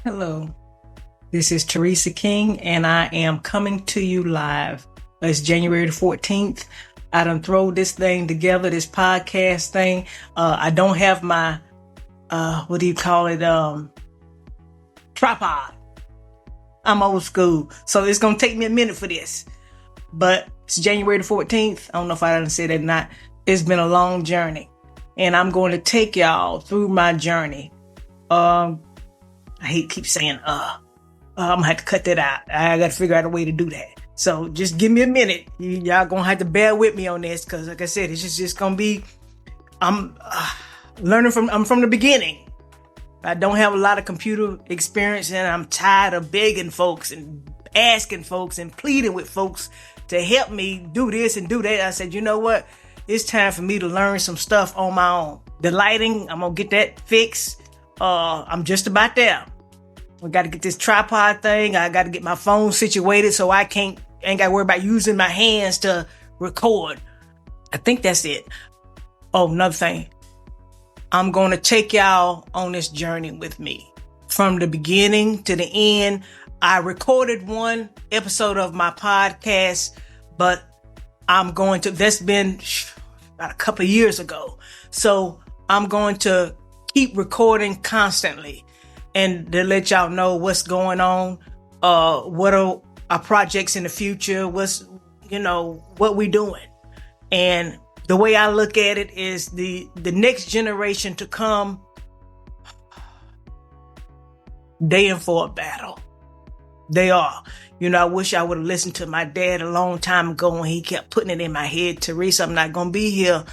Hello, this is Teresa King, and I am coming to you live. It's January the 14th. I done throw this thing together, this podcast thing. I don't have my, what do you call it, tripod. I'm old school, so it's going to take me a minute for this. But it's January the 14th. I don't know if I done said it or not. It's been a long journey, and I'm going to take y'all through my journey. I hate keep saying, I'm gonna have to cut that out. I gotta figure out a way to do that. So just give me a minute. Y'all gonna have to bear with me on this, cause like I said, it's just gonna be, I'm from the beginning. I don't have a lot of computer experience, and I'm tired of begging folks and asking folks and pleading with folks to help me do this and do that. I said, you know what? It's time for me to learn some stuff on my own. The lighting, I'm gonna get that fixed. I'm just about there. We got to get this tripod thing. I got to get my phone situated so I ain't got to worry about using my hands to record. I think that's it. Oh, another thing. I'm going to take y'all on this journey with me from the beginning to the end. I recorded one episode of my podcast, but that's been about a couple of years ago. So I'm going to keep recording constantly and to let y'all know what's going on, what are our projects in the future, what we doing. And the way I look at it is the next generation to come, they in for a battle. They are. I wish I would have listened to my dad a long time ago when he kept putting it in my head, Teresa, I'm not going to be here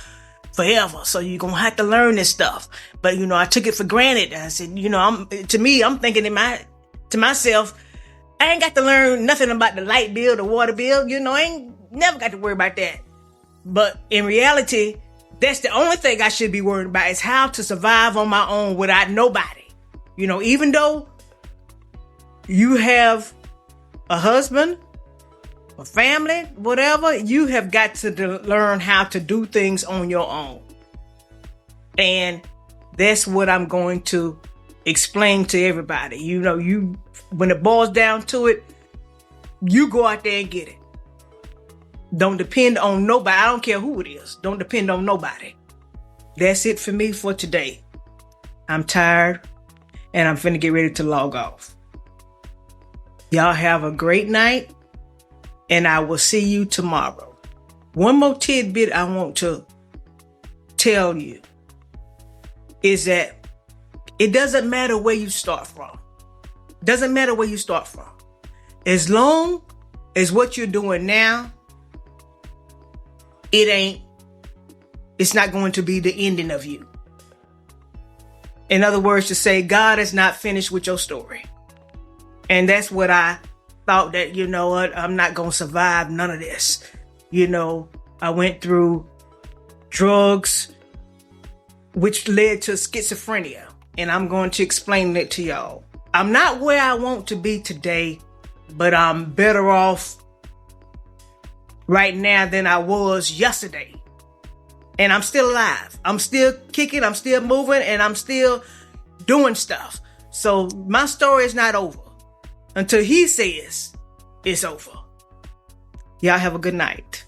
forever. So you're going to have to learn this stuff. But, I took it for granted. I said, I'm thinking to myself, I ain't got to learn nothing about the light bill, the water bill. I ain't never got to worry about that. But in reality, that's the only thing I should be worried about is how to survive on my own without nobody. Even though you have a husband, a family, whatever, you have got to learn how to do things on your own. And that's what I'm going to explain to everybody. When it boils down to it, you go out there and get it. Don't depend on nobody. I don't care who it is. Don't depend on nobody. That's it for me for today. I'm tired and I'm finna get ready to log off. Y'all have a great night. And I will see you tomorrow. One more tidbit I want to tell you is that it doesn't matter where you start from. Doesn't matter where you start from. As long as what you're doing now, it's not going to be the ending of you. In other words, to say God is not finished with your story. And that's what I thought that, I'm not going to survive none of this. I went through drugs, which led to schizophrenia. And I'm going to explain it to y'all. I'm not where I want to be today, but I'm better off right now than I was yesterday. And I'm still alive. I'm still kicking. I'm still moving. And I'm still doing stuff. So my story is not over until he says it's over. Y'all have a good night.